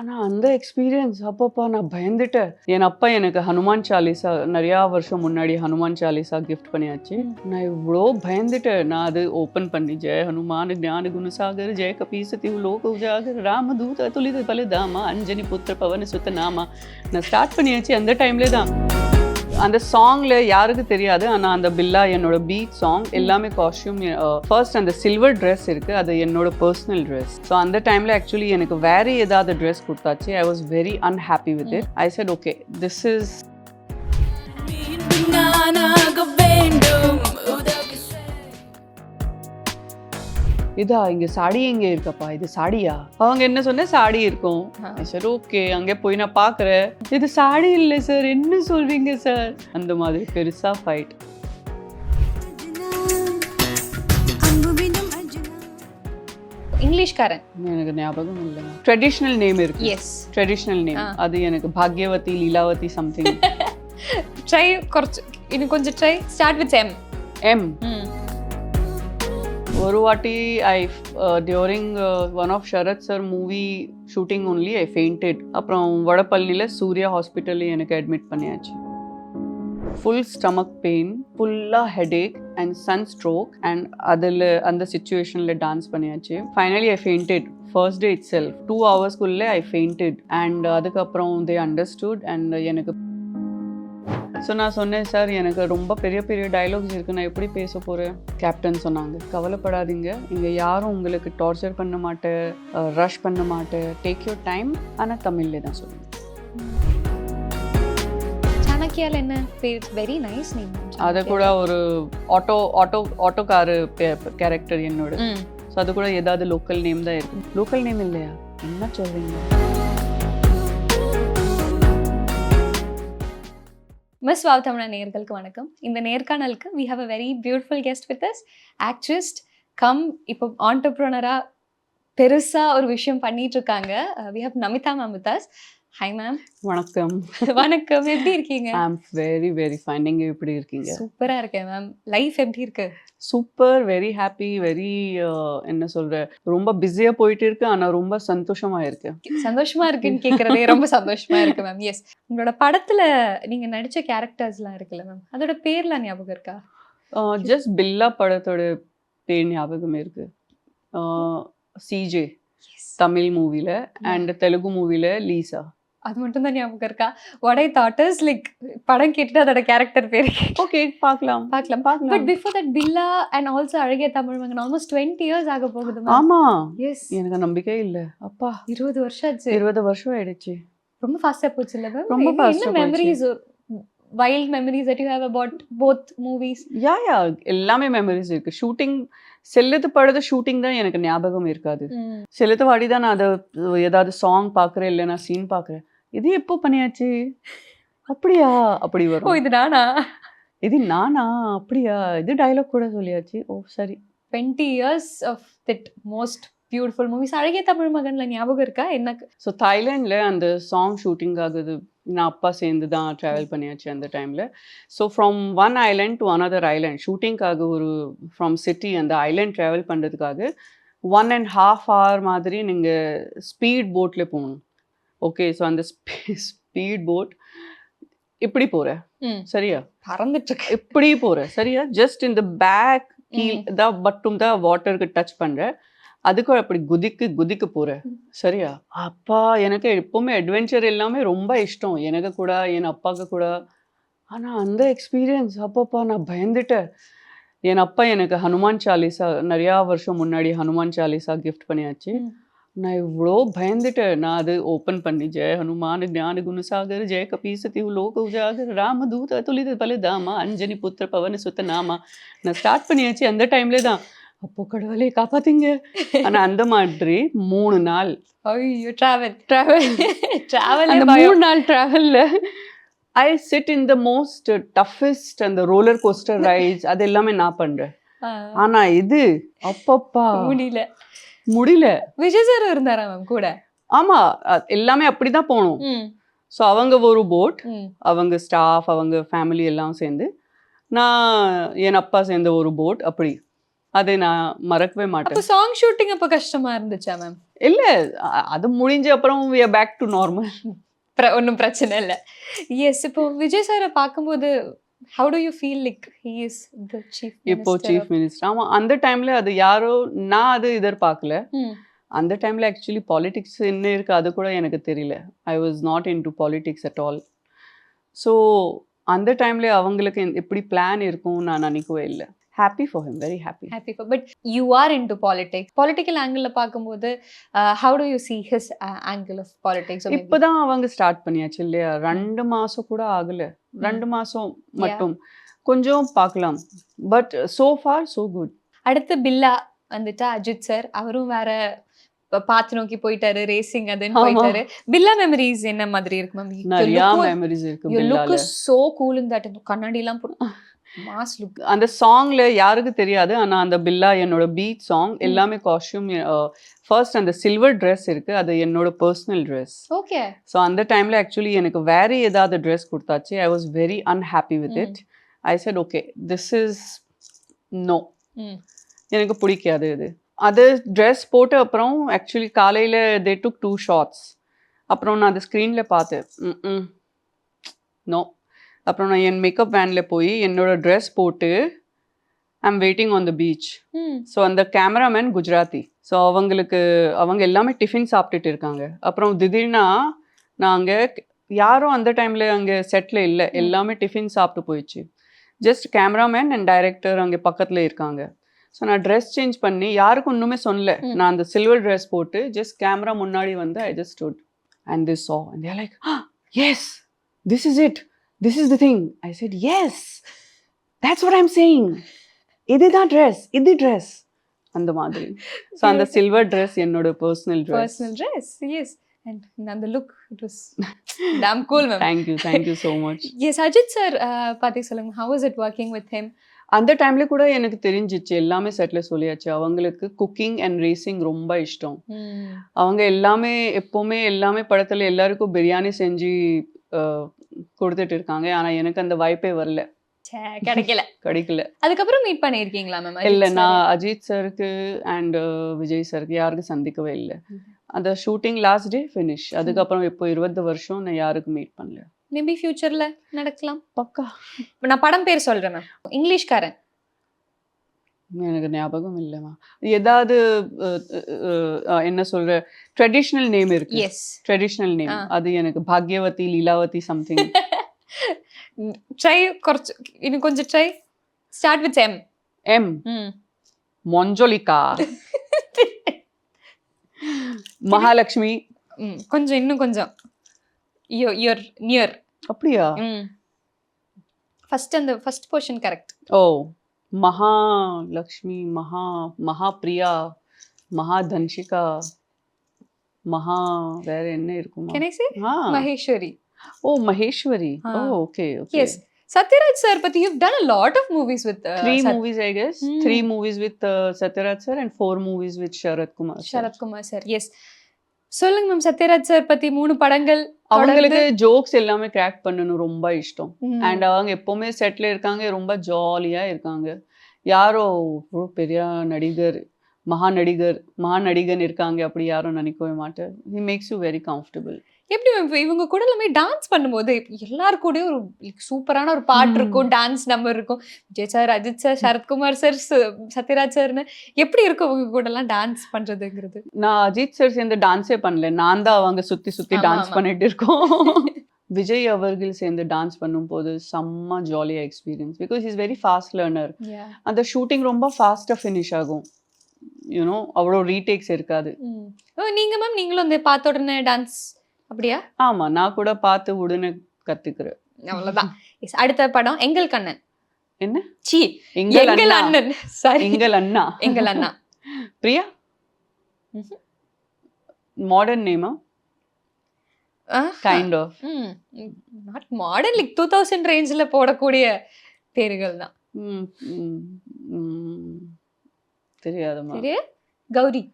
ஆனா அந்த எக்ஸ்பீரியன்ஸ் அப்பப்பா நான் பயந்துட்டேன். என் அப்பா எனக்கு ஹனுமான் சாலிசா நிறையா வருஷம் முன்னாடி ஹனுமான் சாலிசா கிஃப்ட் பண்ணியாச்சு. நான் இவ்வளோ பயந்துட்டேன். நான் அது ஓப்பன் பண்ணி ஜெய ஹனுமான் ஞான குணசாகர் ஜெய கபீசதி லோக உஜாகர் ராமதூத துலித பலிதாமா அஞ்சனி புத்திர பவன சுத்த நாமா நான் ஸ்டார்ட் பண்ணியாச்சு. அந்த டைம்லே தான் அந்த சாங்ல யாருக்கு தெரியாது, ஆனால் அந்த பில்லா என்னோட பீட் சாங் எல்லாமே காஸ்டியூம். ஃபர்ஸ்ட் அந்த சில்வர் ட்ரெஸ் இருக்கு, அது என்னோட பர்சனல் ட்ரெஸ். ஸோ அந்த டைம்ல ஆக்சுவலி எனக்கு வேற ஏதாவது ட்ரெஸ் கொடுத்தாச்சு. I was very unhappy with it. I said okay this is இதா இங்க சாடி எங்க இருக்கப்பா, இது சாடியா? அவங்க என்ன சொன்ன சாடி இருக்கும். சரி ஓகே அங்கே போய் நான் பாக்குறேன், இது சாடி இல்லை சார், என்ன சொல்றீங்க சார்? அந்த மாதிரி பெருசா ஃபைட். இங்கிலீஷ்காரன் எனக்கு ஞாபகம் இல்லை. ட்ரெடிஷ்னல் நேம் இருக்கு. எஸ் ட்ரெடிஷ்னல் நேம் அது எனக்கு பாக்யவதி லீலாவதி சம்திங். ட்ரை കുറച്ച് இன்னும் கொஞ்சம் try start with M. M. ஒரு வாட்டி I during one of Sharath sir movie shooting only I fainted. அப்புறம் வடபள்ளியில் சூர்யா ஹாஸ்பிட்டலில் எனக்கு அட்மிட் பண்ணியாச்சு. ஃபுல் ஸ்டமக் பெயின், ஃபுல்லாக headache and sun stroke. And அதில் அந்த சுச்சுவேஷனில் டான்ஸ் பண்ணியாச்சு. Finally I fainted first day itself. 2 hours I fainted. And அதுக்கப்புறம் தே அண்டர்ஸ்டுட். அண்ட் எனக்கு ஸோ நான் சொன்னேன் சார் எனக்கு ரொம்ப பெரிய பெரிய டைலாக்ஸ் இருக்குது, நான் எப்படி பேச போகிறேன்? கேப்டன் சொன்னாங்க கவலைப்படாதீங்க, இங்கே யாரும் உங்களுக்கு டார்ச்சர் பண்ண மாட்டேன், ரஷ் பண்ண மாட்டேன், டேக் யூர் டைம். ஆனால் தமிழ்லே தான் சொல்லுங்கள். சாணக்கியால் என்ன பேர்? Very nice name. அதை கூட ஒரு ஆட்டோக்காரு கேரக்டர் என்னோட. ஸோ அது கூட ஏதாவது லோக்கல் நேம் தான் இருக்கும். லோக்கல் நேம் இல்லையா? என்ன சொல்கிறீங்க? மிஸ் வாவ் தமிழா நேயர்களுக்கு வணக்கம். இந்த நேர்காணலுக்கு we have a very beautiful guest with us. Actress cum இப்போ ஆண்டர்ப்ரனரா பெருசா ஒரு விஷயம் பண்ணிட்டு இருக்காங்க. we have Namitha ma'am with us. Hi ma'am. வணக்கம். வணக்கம், எப்படி இருக்கீங்க? I am very very fine. நீங்கள் எப்படி இருக்கீங்க? சூப்பரா இருக்கேன் மேம். லைஃப் எப்படி இருக்கு? சூப்பர், வெரி ஹாப்பி, வெரி என்ன சொல்ற, ரொம்ப பிஸியா போயிட்டு இருக்கு, ஆனா ரொம்ப சந்தோஷமா இருக்கு. சந்தோஷமா இருக்குன்னு கேக்குறதே ரொம்ப சந்தோஷமா இருக்கு மேம். எஸ், உங்களோட படத்துல நீங்க நடிச்ச கேரக்டர்ஸ்லாம் இருக்குல்ல மேம், அதோட பேர்லாம் ஞாபகம் இருக்கா? ஜஸ்ட் பில்லா படத்தோட பேர் ஞாபகம் இருக்கு. சிஜே தமிழ் மூவில அண்ட் தெலுங்கு மூவில லீசா. அது மட்டும் தான் ஞாபகம் இருக்கா? what I thought is like படம் கேட்டுட்டு அதோட கேரக்டர் பேர் ஓகே பார்க்கலாம். But before that Billa and also அழகிய தமிழ் மகன் ஆல்மோஸ்ட் 20 years ஆக போகுது மேம். ஆமா. எஸ், எனக்கு நம்பிக்கை இல்ல. அப்பா 20 வருஷம் ஆச்சு. 20 வருஷம் ஆயிடுச்சு. ரொம்ப ஃபாஸ்டா போச்சு இல்ல மேம்? ரொம்ப ஃபாஸ்டா போச்சு. Memories, wild memories that you have about both movies? யா எல்லாமே மெமரிஸ் இருக்கு. ஷூட்டிங் செல்லத்து படத்தை ஷூட்டிங் தான் எனக்கு ஞாபகம் இருக்காது. செல்லத்து வாடி தான் நான் அதை ஏதாவது சாங் பார்க்குறேன், இல்லை நான் சீன் பார்க்குறேன். இது எப்போ பண்ணியாச்சு? அப்படியா? அப்படி வரும். இது நானா? இது நானா? அப்படியா? இது டைலாக் கூட சொல்லியாச்சு. ஓ சரி. 20 years of that most beautiful movies. அழகிய தமிழ் மகன்ல ஞாபகம் இருக்கா எனக்கு? ஸோ தாய்லாண்டில் அந்த சாங் ஷூட்டிங் ஆகுது. நான் அப்பா சேர்ந்து தான் ட்ராவல் பண்ணியாச்சு அந்த டைமில். So from one island to another island ஷூட்டிங்காக ஒரு ஃப்ரம் சிட்டி அந்த ஐலாண்ட் ட்ராவல் பண்ணுறதுக்காக 1.5 hour மாதிரி நீங்கள் ஸ்பீட் போட்டில் போகணும். ஓகே, ஸோ அந்த ஸ்பீட் போட் இப்படி போகிற சரியா, பறந்துட்டு இருக்கு, இப்படி போகிற சரியா, ஜஸ்ட் இந்த பேக் கீழ் தான் மட்டும் தான் வாட்டருக்கு டச் பண்ணுற, அதுக்கும் அப்படி குதிக்கு போகிற சரியா. அப்பா எனக்கு எப்போவுமே அட்வென்ச்சர் எல்லாமே ரொம்ப இஷ்டம், எனக்கு கூட என் அப்பாவுக்கு கூட. ஆனால் அந்த எக்ஸ்பீரியன்ஸ் அப்பப்பா நான் பயந்துட்டேன். என் அப்பா எனக்கு ஹனுமான் சாலிசா நிறையா வருஷம் முன்னாடி ஹனுமான் சாலிசா கிஃப்ட் பண்ணியாச்சு. நான் இவ்வளோ பயந்துட்டேன். நான் அது ஓப்பன் பண்ணி ஜெய ஹனுமான் ஞான குணசாகர் ஜெய கபீசதி லோக உஜாகர் ராமதூத துலித பலிதாமா அஞ்சனி புத்திர பவன சுத்த நாமா நான் ஸ்டார்ட் பண்ணியாச்சு. அந்த டைம்லே தான் அப்போ கடவுளே காப்பாத்தீங்க. ஆனா அந்த மாதிரி 3 நாள் ஐயோ டிராவல் அந்த 3 நாள் டிராவல்ல I sit in the most toughest அந்த ரோலர் கோஸ்டர் ரைட்ஸ் அது எல்லாமே நான் பண்றேன். ஆனா இது அப்பப்பா முடியல. விஜய் சார் இருந்தாரா மேம் கூட? ஆமா, எல்லாமே அப்படிதான் போனோம். ஸோ அவங்க ஒரு போட், அவங்க ஸ்டாஃப் அவங்க ஃபேமிலி எல்லாம் சேர்ந்து, நான் என் அப்பா சேர்ந்த ஒரு போட் அப்படி. அதை நான் மறக்கவே மாட்டேன். அப்ப சாங் ஷூட்டிங் அப்ப கஷ்டமா இருந்துச்சா மேம்? இல்ல அது முடிஞ்ச அப்புறம் we are back to normal. ஒன்றும் பிரச்சனை இல்லை. எஸ், இப்போ விஜய் சாரை பார்க்கும்போது how do you feel like he is the chief இப்போ சீஃப் மினிஸ்டர். ஆமா, அந்த டைம்ல அது யாரோ நான் அது எதிர்பார்க்கல. அந்த டைம்ல ஆக்சுவலி பாலிடிக்ஸ் என்ன இருக்கு அது கூட எனக்கு தெரியல. I was not into politics at all. So அந்த டைம்ல அவங்களுக்கு எப்படி பிளான் இருக்கும் நான் நினைக்கவே இல்லை. Happy for him, very happy. Happy for. But you are into politics. Political angle பார்க்கும்போது how do you see his angle of politics? இப்போதான் அவங்க ஸ்டார்ட் பண்ணியாச்சு இல்லையா? 2 மாசம் கூட ஆகல. 2 மாசம் மட்டும் கொஞ்சம் பார்க்கலாம். But so for so good. அடுத்து பில்லா வந்துட்டா அஜித் சார், அவரும் வேற பாத்து நோக்கி போயிட்டாரு, ரேசிங் அதுன்னு போயிட்டாரு. பில்லா மெமரிஸ் என்ன மாதிரி இருக்கு மேம்? நிறைய மெமரிஸ் இருக்கு. You look so cool in that. கண்ணாடி எல்லாம் போட்டு மாஸ் லுக். அந்த சாங்ல யாருக்கு தெரியாது, ஆனா அந்த பில்லா என்னோட பீட் சாங் எல்லாமே காஸ்டியூம். ஃபர்ஸ்ட் அந்த சில்வர் ட்ரெஸ் இருக்கு, அது என்னோட பர்சனல் ட்ரெஸ். ஓகே. ஸோ அந்த டைம்ல ஆக்சுவலி எனக்கு வேற ஏதாவது ட்ரெஸ் கொடுத்தாச்சு. I was very unhappy with it. I said okay this is no, எனக்கு பிடிக்காது இது. அது ட்ரெஸ் போட்ட அப்புறம் ஆக்சுவலி காலையில் தே டுக் 2 ஷாட்ஸ். அப்புறம் நான் அந்த ஸ்க்ரீனில் பார்த்தேன் நோ. அப்புறம் நான் என் மேக்கப் வேனில் போய் என்னோட ட்ரெஸ் போட்டு I'm waiting on the beach. So அந்த கேமராமேன் குஜராத்தி. ஸோ அவங்க எல்லாமே டிஃபின் சாப்பிட்டுட்டு இருக்காங்க. அப்புறம் திடீர்னா நாங்கள் யாரும் அந்த டைமில் அங்கே செட்டில் இல்லை, எல்லாமே டிஃபின் சாப்பிட்டு போயிடுச்சு. ஜஸ்ட் கேமராமேன் அண்ட் டைரக்டர் அங்கே பக்கத்தில் இருக்காங்க. ஸோ நான் ட்ரெஸ் சேஞ்ச் பண்ணி யாருக்கும் ஒன்றுமே சொல்லல. நான் அந்த சில்வர் ட்ரெஸ் போட்டு ஜஸ்ட் கேமரா முன்னாடி வந்து I just stood and this saw and they are like yes this is it, this is the thing. I said yes, that's what I'm saying. இதுதான் ட்ரெஸ், இது ட்ரெஸ் அந்த மாதிரி. So அந்த silver dress என்னோட personal dress. Yes. And அந்த look it was damn cool ma'am. thank you so much. Yes, Ajith sir பத்தி சொல்லுங்க. How was it working with him? அந்த டைம்ல கூட எனக்கு தெரிஞ்சிச்சு, எல்லாமே செட்ல சொல்லியாச்சு. அவங்களுக்கு குக்கிங் அண்ட் ரேசிங் ரொம்ப இஷ்டம். அவங்க எல்லாமே எப்பவுமே எல்லாமே படத்துல எல்லாருக்கும் பிரியாணி செஞ்சு கொடுத்துட்டு இருக்காங்க. ஆனா எனக்கு அந்த வாய்ப்பே வரல, கிடைக்கல. அதுக்கப்புறம் மீட் பண்ணிருக்கீங்களா மேம்? இல்ல, நான் அஜித் சாருக்கு அண்ட் விஜய் சாருக்கு யாருக்கும் சந்திக்கவே இல்லை. அந்த ஷூட்டிங் லாஸ்ட் டே ஃபினிஷ். அதுக்கப்புறம் இப்போ 20 வருஷம் நான் யாருக்கும் மீட் பண்ணல. மேபி ஃபியூச்சர்ல நடக்கலாம். பக்கா. நான் படம் பேர் சொல்றேன் மேம். இங்கிலீஷ்காரன் எனக்கு ஞாபகம் இல்லைமா. ஏதாவது என்ன சொல்ற ட்ரெடிஷ்னல் நேம் இருக்கு. Yes, traditional name. அது எனக்கு பாக்யவதி, லீலாவதி சம்திங். ட்ரை കുറച്ച് இன்னும் கொஞ்சம் try. Start with M. M. மொஞ்சோலிகா. மகாலட்சுமி. கொஞ்சம் இன்னும் கொஞ்சம். you're near. அப்படியா? ஃபர்ஸ்ட் அந்த ஃபர்ஸ்ட் போர்ஷன் கரெக்ட். ஓ, மகாலட்சுமி, மகாபிரியா, மகாதன்ஷிகா, வேற என்ன இருக்குமா? Can I say? மகேஸ்வரி. ஓ, மகேஸ்வரி. ஓ, okay. Yes. Satyaraj sir, but you've done a lot of movies with 3 movies I guess. 3 movies with Satyaraj sir and 4 movies with Sharat Kumar sir. Yes. சொல்லுங்க ma'am, Sathyaraj sir பத்தி 3 படங்கள். அவங்களுக்கு jokes எல்லாமே crack பண்ணணும் ரொம்ப இஷ்டம். அண்ட் அவங்க எப்பவுமே செட்ல இருக்காங்க, ரொம்ப ஜாலியா இருக்காங்க. யாரோ பெரிய நடிகர், மகாநடிகன் இருக்காங்க அப்படி யாரும் நினைக்கவே மாட்டேன். he makes you very comfortable. எப்படி மேம் இவங்க கூட எல்லாமே டான்ஸ் பண்ணும்போது எல்லாரு கூடயும் ஒரு சூப்பரான ஒரு பாட்டு இருக்கும், டான்ஸ் நம்பர் இருக்கும். Vijay sir, Ajith sir, Sarathkumar sir, Sathyaraj சார்னு எப்படி இருக்கும் இவங்க கூட எல்லாம் டான்ஸ் பண்றதுங்கிறது? நான் அஜித் சார் சேர்ந்து டான்ஸே பண்ணல, நான் தான் அவங்க சுத்தி டான்ஸ் பண்ணிட்டு இருக்கோம். விஜய் அவர்கள் சேர்ந்து டான்ஸ் பண்ணும் போது செம்ம ஜாலியா experience. Because is very fast learner. அந்த ஷூட்டிங் ரொம்ப ஃபாஸ்டா ஃபினிஷ் ஆகும். யூனோ அவ்வளோ ரீடேக்ஸ் இருக்காது. நீங்க மேம் நீங்களும் அந்த பார்த்த உடனே டான்ஸ் அப்படியா? ஆமா, நான் கூட பார்த்து உடனே கத்துக்கிறேன். அவ்வளவுதான். அடுத்த படம் எங்கள் கண்ணன். என்ன? சி, எங்கள் அண்ணன். சாரி, எங்கள் அண்ணா. பிரியா. மாடர்ன் நேமா? Kind of. Not modern, like 2000 ரேஞ்சில் போடக்கூடிய பேர்கள் தான். தெரியாதுமா. கௌரி.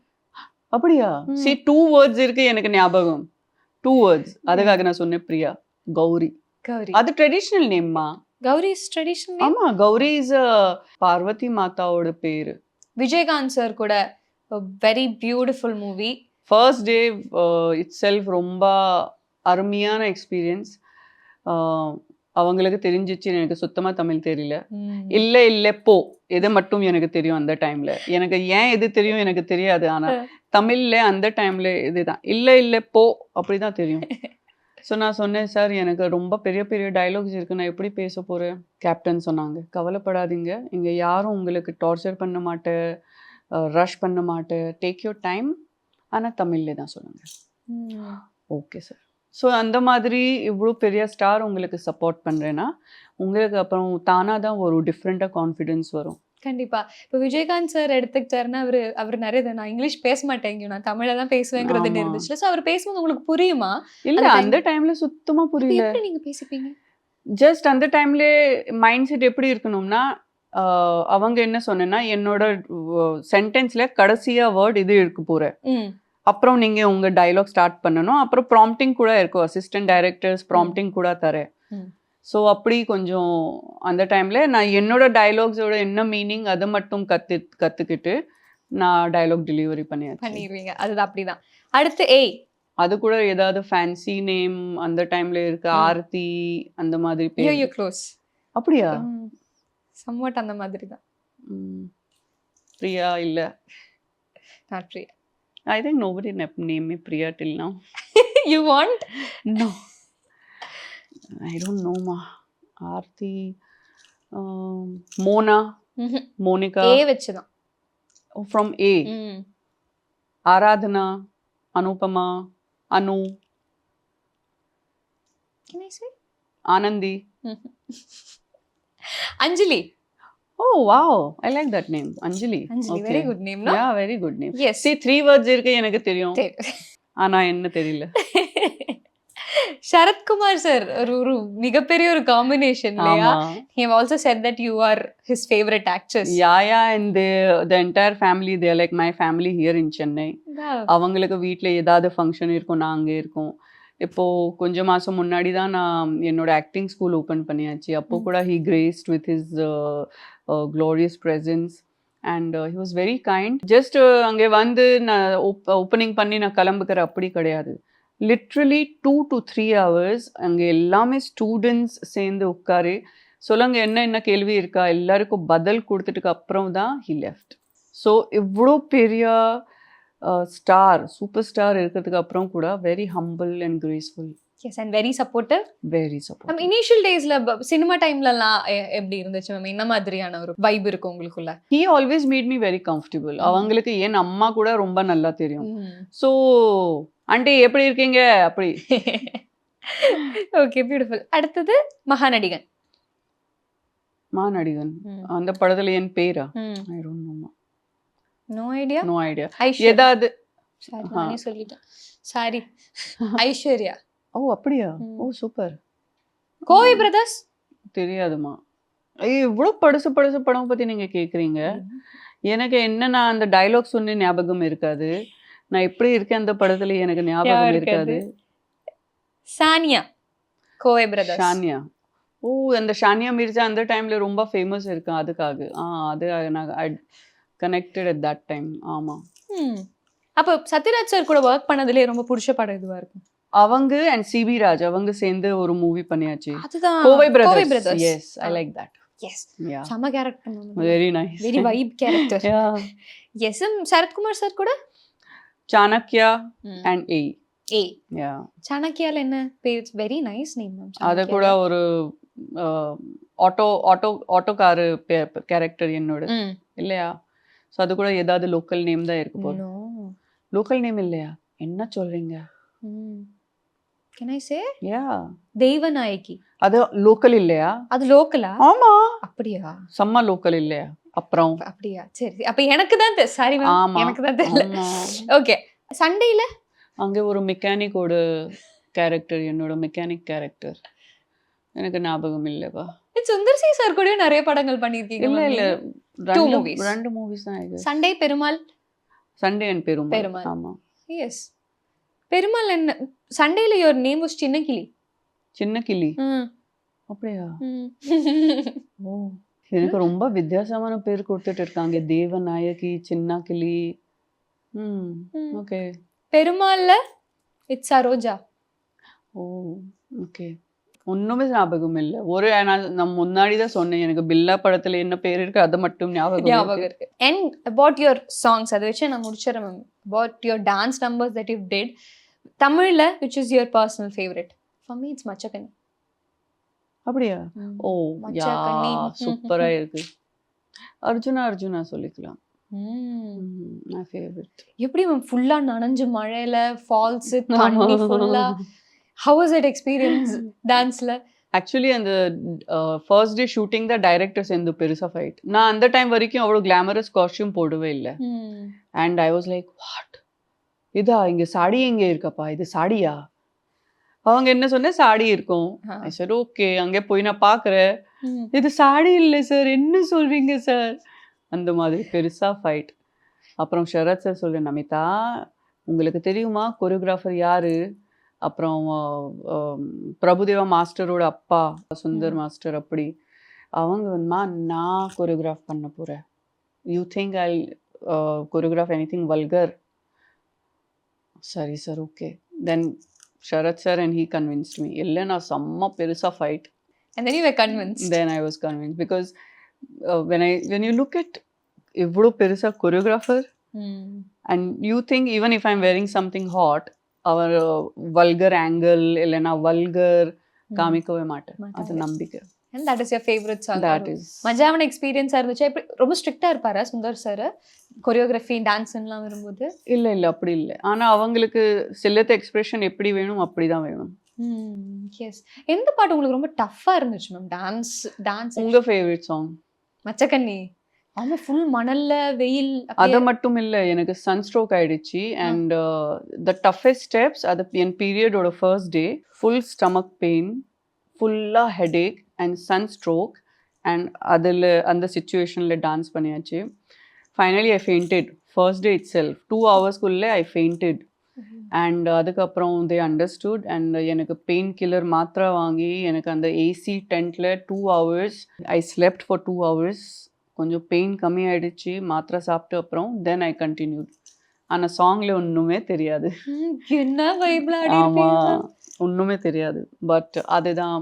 அப்படியா? see 2 words இருக்கு எனக்கு ஞாபகம். 2 words. அதுக்காக நான் சொன்னேன் பிரியா. கௌரி. அது ட்ரெடிஷனல் நேம்மா. Gowri is traditional name. ஆமா, கௌரி இஸ் பார்வதி மாதாவோட பேரு. விஜயகாந்த் சார் கூட very beautiful movie. First day itself ரொம்ப அருமையான எக்ஸ்பீரியன்ஸ். அவங்களுக்கு தெரிஞ்சிச்சு எனக்கு சுத்தமாக தமிழ் தெரியல. இல்லை போ எது மட்டும் எனக்கு தெரியும் அந்த டைமில். எனக்கு ஏன் எது தெரியும் எனக்கு தெரியாது. ஆனால் தமிழில் அந்த டைமில் இதுதான் இல்லை போ அப்படி தான் தெரியும். ஸோ நான் சொன்னேன், சார் எனக்கு ரொம்ப பெரிய பெரிய டைலாக்ஸ் இருக்குது, நான் எப்படி பேச போகிறேன். கேப்டன் சொன்னாங்க, கவலைப்படாதீங்க, இங்கே யாரும் உங்களுக்கு டார்ச்சர் பண்ண மாட்டேன், ரஷ் பண்ண மாட்டேன், டேக் யோர் டைம், ஆனால் தமிழ்லே தான் சொல்லுங்கள். Okay sir. ஸோ அந்த மாதிரி இவ்வளோ பெரிய ஸ்டார் உங்களுக்கு சப்போர்ட் பண்ணுறேன்னா உங்களுக்கு அப்புறம் தானாக தான் ஒரு டிஃப்ரெண்ட்டாக கான்ஃபிடென்ஸ் வரும். கண்டிப்பா. இப்போ விஜயகாந்த் சார் எடுத்துக்கிட்டாருன்னா அவர் நிறைய நான் இங்கிலீஷ் பேச மாட்டேங்க, நான் தமிழை தான் பேசுவேங்கிறது இருந்துச்சு. ஸோ அவர் பேசும்போது உங்களுக்கு புரியுமா? இல்லை அந்த டைமில் சுத்தமாக புரியல. எப்படி நீங்கள் பேசிப்பீங்க? ஜஸ்ட் அந்த டைம்ல மைண்ட் செட் எப்படி இருக்கணும்னா, அவங்க என்ன சொன்னேன்னா, என்னோட சென்டென்ஸ்ல கடைசியா வேர்ட் இது இருக்க போறேன், அப்புறம் நீங்க உங்க டயலாக் ஸ்டார்ட் பண்ணணும், அப்புறம் ப்ராம்ப்டிங் கூட இருக்கும், அசிஸ்டன்ட் டைரக்டர்ஸ் ப்ராம்ப்டிங் கூட தரேன். ஸோ அப்படி கொஞ்சம் அந்த டைம்ல நான் என்னோட டயலாக்ஸோட என்ன மீனிங் அதை மட்டும் கத்துக்கிட்டு நான் டயலாக் டெலிவரி பண்ணிடுவீங்க. அதுதான் அப்படிதான். அடுத்து அது கூட ஏதாவது ஃபேன்சி நேம் அந்த டைம்ல இருக்கு, ஆர்த்தி அந்த மாதிரி பேர். க்ளோஸ். அப்படியா? சம்வாட் அந்த மாதிரி தான். பிரியா இல்ல, not Priya. I think nobody named me Priya till now. You want? No. I don't know ma. Aarti, Mona, Monica. A வச்சுதான். Oh, from A. Aradhana, Anupama, Anu. Can I say? Anandi. Anjali. Oh wow, I like that name, Anjali. Anjali, okay. Very good name, no? Yeah, very good name. Yes. See, 3 words இருக்கு எனக்கு தெரியும், ஆனா என்ன தெரியல. Sarathkumar sir ஒரு மிகப்பெரிய ஒரு combination இல்லையா? He also said that you are his favorite actress. Yeah, and the entire family, they are like my family here in Chennai. அவங்களுக்கு வீட்ல ஏதாவது ஃபங்க்ஷன் இருக்கும், நான் அங்கே இருக்கோம். இப்போ கொஞ்சம் மாதம் முன்னாடி தான் நான் என்னோட ஆக்டிங் ஸ்கூல் ஓப்பன் பண்ணியாச்சு. அப்போ கூட he graced with his glorious presence and he was very kind. Just அங்கே வந்து நான் ஓப்பனிங் பண்ணி நான் கிளம்புக்கிற அப்படி கிடையாது. லிட்ரலி 2 to 3 hours அங்கே எல்லாமே ஸ்டூடெண்ட்ஸ் சேர்ந்து உட்காரு, சொல்லுங்க என்ன கேள்வி இருக்கா, எல்லாருக்கும் பதில் கொடுத்துட்டுக்கு அப்புறம் தான் he left. ஸோ இவ்வளோ பெரிய ஸ்டார், சூப்பர் ஸ்டார் இருக்கிறதுக்கு அப்புறம் கூட very humble and graceful. Yes, and very supportive. Very supportive. Initial daysல சினிமா டைம்லலாம் எப்படி இருந்துச்சு மேம்? என்ன மாதிரியான ஒரு வைப் இருக்கு உங்களுக்குள்ள? He always made me very comfortable. அவங்களுக்கு என் அம்மா கூட ரொம்ப நல்லா தெரியும். ஸோ ஆண்டி எப்படி இருக்கீங்க அப்படி. Okay, beautiful. அடுத்தது மகாநடிகன். மகாநடிகன் அந்த படத்துல என் பேரா? I don't know. No idea. No idea. ஏதாவது நானே சொல்லிட்டேன், சாரி. ஐஸ்வர்யா. ஓ அப்படியா? ஓ சூப்பர். கோவை பிரதர்ஸ் தெரியாதுமா. இவ்வளோ படுசு படம் பத்தி நீங்க கேக்குறீங்க. எனக்கு என்னன்னா அந்த டயலாக் சொன்ன ஞாபகம் இருக்காது, நான் எப்படி இருக்கேன் அந்த படத்துல எனக்கு ஞாபகம் இருக்காது. சானியா, கோவை பிரதர்ஸ். ஷானியா. ஓ அந்த ஷானியா மிர்ஜா அந்த டைம்ல ரொம்ப ஃபேமஸ் இருக்கு, அதுக்காக அது நான் கனெக்டட் அட் தட் டைம். ஆமா. அப்போ சத்யராஜ் சார் கூட ஒர்க் பண்ணதுல ரொம்ப பிடிச்ச படம் இதுவா இருக்கும்? அவங்க அண்ட் சிபி ராஜ் அவங்க சேர்ந்து ஒரு மூவி பண்ணியாச்சு, அதுதான் Kovai brothers. Yes, I like that. Yes. Yeah. சம character. Very nice. Very vibe character. Yeah. Yes, Sarathkumar sir கூட சாணக்யா and A. Yeah. சாணக்யால என்ன பேர்? Very nice name ma'am. அத கூட ஒரு ஆட்டோ கார் கேரக்டர் என்னோட இல்லையா? ஸோ அது கூட ஏதாவது லோக்கல் நேம் தான் இருக்கு போல. லோக்கல் நேம் இல்லையா? என்ன சொல்றீங்க? Can I say? Yeah. Deivanayaki. அது லோக்கல் இல்லையா? அது லோக்கலா? ஆமா. அப்படியா? செம்ம லோக்கல் இல்லையா? அப்புறம் அப்படியா? சரி, அப்ப எனக்கு தான் சாரி மேம், எனக்கு தான் தெரியல. ஓகே. சண்டேல அங்க ஒரு மெக்கானிக்கோட கேரக்டர், என்னோட மெக்கானிக் கேரக்டர் எனக்கு ஞாபகம் இல்லவா. சுந்தர் சி சார் கூட நிறைய படங்கள் பண்ணிருக்கீங்க. இல்ல ரெண்டு மூவிஸ் தான் இது. Sunday Perumal. Sunday and Perumal. ஆமா. எஸ். பெருமாள் என்ன சண்டேல யுவர் நேம் வாஸ் சின்ன கிளி. சின்ன கிளி. அப்படியா? ஓ எனக்கு ரொம்ப வித்தியாசமான பேர் கொடுத்துட்டு இருக்காங்க. தேவநாயகி, சின்ன கிளி. ஓகே. பெருமாள்ல இட்ஸ் சரோஜா. Oh okay. ஒண்ணுமே ஞாபகம் இல்ல. நான் முன்னாடி தான் சொன்னேன், எனக்கு பில்லா படத்துல என்ன பேர் இருக்கு அது மட்டும் ஞாபகம் இருக்கு. And about your songs, அதை வச்சு நான் முடிச்சிடறேன் ma'am. About your dance numbers that you did, தமிழ்ல which is your personal favorite? For me it's Machakanni. அப்படியா? ஓ யா, மச்சக்கண்ணி சூப்பரா இருக்கு. அர்ஜுனா சொல்லிக்கலாம். my favorite. எப்படி மேம் ஃபுல்லா நனைஞ்சு மழையில ஃபால்ஸ் தண்ணி ஃபுல்லா how was that experience டான்ஸ்ல? ஆக்சுவலி அந்த ஃபர்ஸ்ட் டே ஷூட்டிங் தான் டைரக்டர் சேர்ந்து பெருசா ஃபைட். நான் அந்த டைம் வரைக்கும் அவ்வளோ கிளாமரஸ் காஸ்டியூம் போடவே இல்லை. And I was like what, இதா இங்க சாடி எங்கே இருக்கப்பா, இது சாடியா? அவங்க என்ன சொன்ன சாடி இருக்கும். சரி ஓகே, அங்கே போய் நான் பார்க்குறேன், இது சாடி இல்லை சார், என்ன சொல்றீங்க சார்? அந்த மாதிரி பெருசா ஃபைட். அப்புறம் ஷரத் சார் சொல்றேன், நமிதா உங்களுக்கு தெரியுமா கொரியோகிராஃபர் யாரு? அப்புறம் பிரபுதேவா மாஸ்டரோட அப்பா சுந்தர் மாஸ்டர். அப்படி அவங்க வந்துமா நான் கொரியோகிராஃப் பண்ண போகிறேன், you think I choreograph anything vulgar? சரி sir okay. Then Sharath sir and he convinced me. இல்லை நான் செம்ம பெருசாக fight. And then you were convinced. Then I was convinced because when you look at எவ்வளோ பெருசாக choreographer and you think even if I'm wearing something hot, அவர் vulgar angle இல்லைன்னா vulgar காமிக்கவே மாட்டேன். அது நம்பிக்கை. And that is your favorite song. That is. மஜாவான எக்ஸ்பீரியன்ஸா இருந்துச்சு. எப்படி ரொம்ப ஸ்ட்ரிக்ட்டா இருப்பாரா சுந்தர் சார் கொரியோகிராஃபி டான்ஸ் எல்லாம் வரும்போது? இல்ல அப்படி இல்லை. ஆனா அவங்களுக்கு சிலத்த எக்ஸ்பிரஷன் எப்படி வேணும் அப்படிதான் வேணும். எஸ். எந்த பாட்டு உங்களுக்கு ரொம்ப டஃப்பா இருந்துச்சு மேம்? டான்ஸ் உங்க ஃபேவரட் சாங்? மச்சக்கண்ணி. ஆமா, ஃபுல் மணல்ல வெயில். அது மட்டும் இல்லை, எனக்கு சன் ஸ்ட்ரோக் ஆயிடுச்சு. அண்ட் த டஃபஸ்ட் ஸ்டெப்ஸ், அது என் பீரியடோட first day, full stomach pain, ஃபுல்லாக headache and sun stroke. And அதில் அந்த சுச்சுவேஷனில் டான்ஸ் பண்ணியாச்சு. Finally I fainted first day itself. 2 ஹவர்ஸ்க்குள்ளே ஐ ஃபெயிண்டட். அண்ட் அதுக்கப்புறம் தே அண்டர்ஸ்டுட். அண்ட் எனக்கு பெயின் கில்லர் மாத்திரை வாங்கி எனக்கு அந்த ஏசி டென்ட்டில் 2 hours I slept for 2 hours. கொஞ்சம் பெயின் கம்மி ஆயிடுச்சு மாத்திரை சாப்பிட்டு அப்புறம். தென் ஐ கண்டினியூட். ஆனால் சாங்ல ஒன்றுமே தெரியாது. என்ன வைப்ல? ஆமாம், ஒன்றுமே தெரியாது. பட் அதுதான்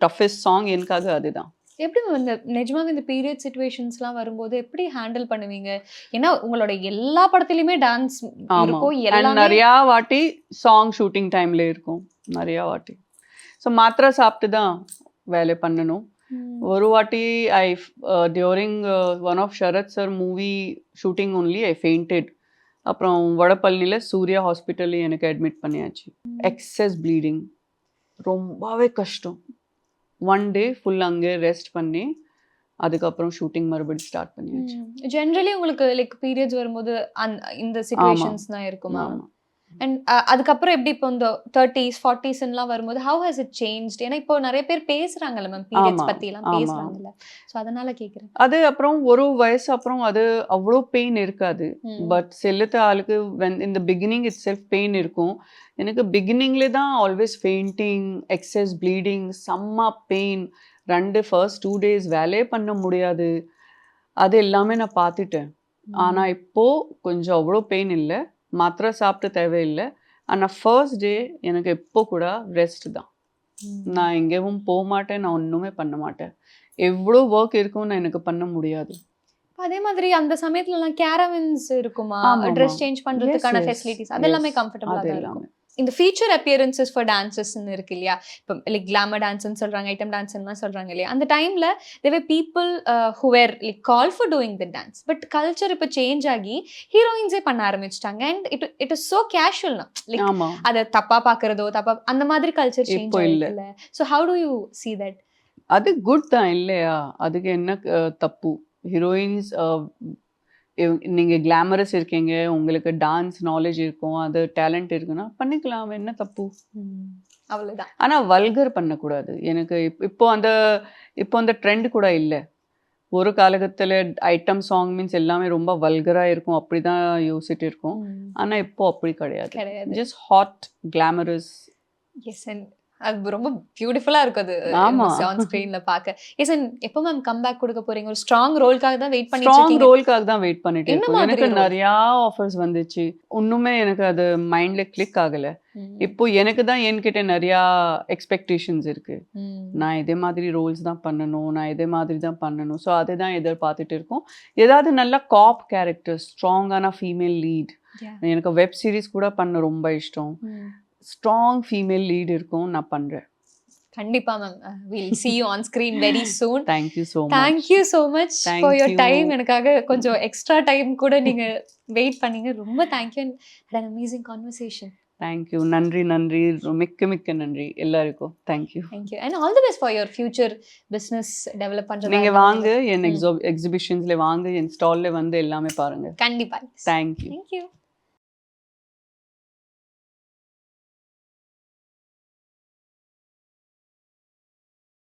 டஃபஸ்ட் சாங் எனக்காக. அதுதான். எப்படி இந்த நிஜமாவே இந்த பீரியட் சிச்சுவேஷன்ஸ்லாம் வரும்போது எப்படி ஹேண்டில் பண்ணுவீங்க? ஏன்னா உங்களோட எல்லா படத்துலையுமே டான்ஸ் இருக்கும். எல்லாமே நிறையா வாட்டி சாங் ஷூட்டிங் டைம்ல இருக்கும், நிறையா வாட்டி. ஸோ மாத்திரை சாப்பிட்டு தான் வேலை பண்ணணும். ஒரு வாட்டி I during one of Sharath sir movie shooting only I fainted. அப்புறம் வடபழனியில் சூர்யா ஹாஸ்பிட்டலில் எனக்கு அட்மிட் பண்ணியாச்சு. எக்ஸஸ் ப்ளீடிங், ரொம்பவே கஷ்டம். 1 டே ஃபுல் அங்கே ரெஸ்ட் பண்ணி அதுக்கப்புறம் ஷூட்டிங் மறுபடியும் ஸ்டார்ட் பண்ணியாச்சு. ஜென்ரலி உங்களுக்கு லைக் பீரியட்ஸ் வரும்போது இந்த சிச்சுவேஷன்ஸ் தான் இருக்குமா? அண்ட் அதுக்கப்புறம் எப்படி இப்போ இந்த 30s 40s வரும்போது how has it changed? ஏன்னா இப்போ நிறைய பேர் பேசுறாங்கல்ல மேம், பீரியட்ஸ் பத்தி எல்லாம் பேசுறாங்கல்ல. ஸோ அதனால கேட்குறேன். அது அப்புறம் ஒரு வயசு அப்புறம் அது அவ்வளோ பெயின் இருக்காது. பட் சிலத்த ஆளுக்கு இந்த பிகினிங் இட் செல்ஃப் பெயின் இருக்கும். எனக்கு பிகினிங்ல தான் ஆல்வேஸ் ஃபெயிண்டிங், எக்ஸஸ் ப்ளீடிங், செம்ம பெயின். ஃபர்ஸ்ட் 2 days வேலையே பண்ண முடியாது. அது எல்லாமே நான் பார்த்துட்டேன். ஆனால் இப்போ கொஞ்சம் அவ்வளோ பெயின் இல்லை, மாத்திரை சாப்பிட்டு தேவையில்லை. ஆனால் ஃபர்ஸ்ட் டே எனக்கு எப்போ கூட ரெஸ்ட் தான். நான் எங்கேயும் போக மாட்டேன், நான் ஒன்றுமே பண்ண மாட்டேன். எவ்வளோ ஒர்க் இருக்கும்னு எனக்கு பண்ண முடியாது. அதே மாதிரி அந்த சமயத்துலலாம் கேரவன்ஸ் இருக்குமா? ட்ரெஸ் சேஞ்ச் பண்ணுறதுக்கான ஃபெசிலிட்டிஸ் அதெல்லாமே கம்ஃபர்டபுளாக தான் இருக்கும். இந்த ஃபீச்சர் அப்பியரன்சஸ் ஃபார் டான்சஸ்ன்னு இருக்கு இல்லையா? இப்போ லைக் கிளாமர் டான்ஸ்ன்னு சொல்கிறாங்க, ஐட்டம் டான்ஸ்லாம் சொல்கிறாங்க இல்லையா? அந்த டைமில் there were people who were like call for doing the dance. But culture இப்போ சேஞ்ச் ஆகி ஹீரோயின்ஸே பண்ண ஆரம்பிச்சிட்டாங்க. அண்ட் இட் இஸ் ஸோ கேஷுவல்னா, லைக் அதை தப்பாக பார்க்குறதோ அந்த மாதிரி கல்ச்சர் சேஞ்ச் ஆகில்ல. So how do you see that? அது குட் தான் இல்லையா? அதுக்கு என்ன தப்பு? ஹீரோயின்ஸ் நீங்கள் கிளாமரஸ் இருக்கீங்க, உங்களுக்கு டான்ஸ் நாலேஜ் இருக்கும், அது டேலண்ட் இருக்குன்னா பண்ணிக்கலாம், என்ன தப்பு? அவ்வளோதான். ஆனால் வல்கர் பண்ணக்கூடாது. எனக்கு இப்போ அந்த ட்ரெண்ட் கூட இல்லை. ஒரு காலகட்டத்தில் ஐட்டம் சாங் மீன்ஸ் எல்லாமே ரொம்ப வல்கராக இருக்கும், அப்படி தான் யோசிச்சுட்டு இருக்கோம். ஆனால் இப்போ அப்படி கிடையாது. Just hot glamorous. Yes. And அது ரொம்ப பியூட்டிஃபுல்லா இருக்கும் அது ஆமா. ஆன் ஸ்கிரீன்ல பார்க்க. எஸ் அண்ட் எப்போ மேம் கம்பேக் கொடுக்க போறீங்க? ஒரு ஸ்ட்ராங் ரோல்க்காக தான் வெயிட் பண்ணிட்டு ஸ்ட்ராங் இருக்கீங்க. ரோல்க்காக தான் வெயிட் பண்ணிட்டு என்ன இருக்கோம். மாதிரி எனக்கு role? நிறையா ஆஃபர்ஸ் வந்துச்சு. ஒண்ணுமே எனக்கு அது மைண்ட்ல கிளிக் ஆகல. ம். இப்போ எனக்கு தான் என்கிட்ட நிறையா எக்ஸ்பெக்டேஷன்ஸ் இருக்கு. ம். நான் இதே மாதிரி ரோல்ஸ் தான் பண்ணணும். நான் இதே மாதிரி தான் பண்ணணும். ஸோ அதை தான் எதிர்பார்த்துட்டு இருக்கோம். ஏதாவது நல்ல காப் கேரக்டர், ஸ்ட்ராங்கான ஃபீமேல் லீட். Yeah. எனக்கு வெப் சீரிஸ் கூட பண்ண ரொம்ப இஷ்டம். ம். ஸ்ட்ராங் ஃபீமேல் லீட் இருக்கும் நான் பண்றேன். கண்டிப்பா ma'am. Will see you on screen very soon. Thank you so much. Thank you so much Thank for your you. time. எனக்காக கொஞ்சம் எக்ஸ்ட்ரா டைம் கூட நீங்க வெயிட் பண்ணீங்க. ரொம்ப thank you and had an amazing conversation. Thank you. நன்றி நன்றி. மிக்க மிக்க நன்றி எல்லாருக்கும். Thank you. Thank you and all the best for your future business develop பண்றதா நீங்க இருந்தாலும். வாங்க என் எக்ஸிபிஷன்ஸ்ல வாங்க, என் ஸ்டால்ல வந்து எல்லாமே பாருங்க. கண்டிப்பா. Thank you. Thank you.